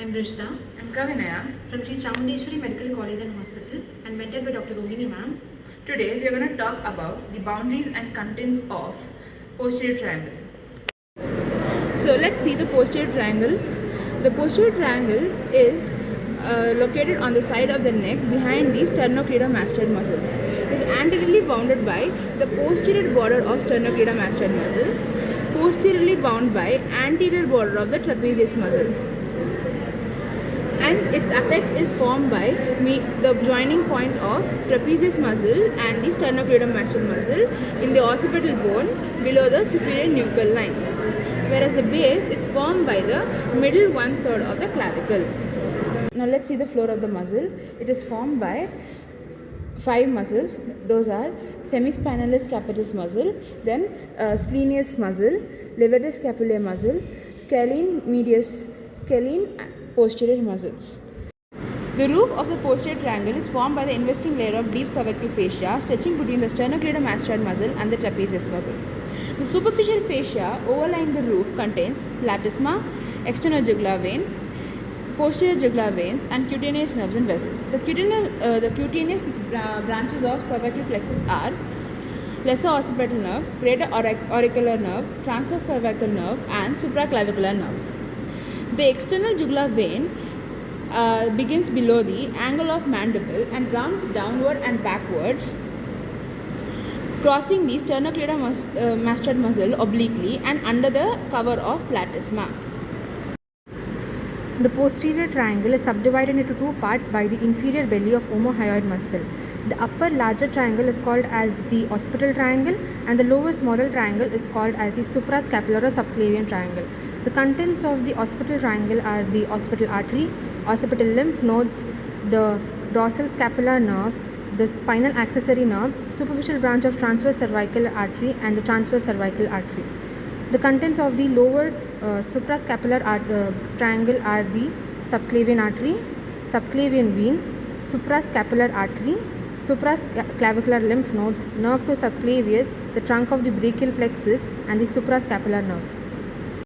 I'm Rushda. I'm Kavinaya. From Sri Chamundeshwari Medical College and Hospital and mentored by Dr. Rohini ma'am. Today we are going to talk about the boundaries and contents of posterior triangle. So let's see the posterior triangle. The posterior triangle is located on the side of the neck behind the sternocleidomastoid muscle. It is anteriorly bounded by the posterior border of sternocleidomastoid muscle, posteriorly bound by anterior border of the trapezius muscle, and its apex is formed by the joining point of trapezius muscle and the sternocleidomastoid muscle in the occipital bone below the superior nuchal line, whereas the base is formed by the middle 1/3 of the clavicle. Now let's see the floor of the muscle. It is formed by 5 muscles. Those are semispinalis capitis muscle, then splenius muscle, levator scapulae muscle, scalene posterior muscles. The roof of the posterior triangle is formed by the investing layer of deep cervical fascia stretching between the sternocleidomastoid muscle and the trapezius muscle. The superficial fascia overlying the roof contains platysma, external jugular vein, posterior jugular veins, and cutaneous nerves and vessels. The cutaneous branches of cervical plexus are lesser occipital nerve, greater auricular nerve, transverse cervical nerve, and supraclavicular nerve. The external jugular vein begins below the angle of mandible and runs downward and backwards, crossing the sternocleidomastoid muscle obliquely and under the cover of platysma. The posterior triangle is subdivided into two parts by the inferior belly of omohyoid muscle. The upper larger triangle is called as the occipital triangle and the lower smaller triangle is called as the suprascapular or subclavian triangle. The contents of the occipital triangle are the occipital artery, occipital lymph nodes, the dorsal scapular nerve, the spinal accessory nerve, superficial branch of transverse cervical artery, and the transverse cervical artery. The contents of the lower suprascapular triangle are the subclavian artery, subclavian vein, suprascapular artery, supraclavicular lymph nodes, nerve to subclavius, the trunk of the brachial plexus, and the suprascapular nerve.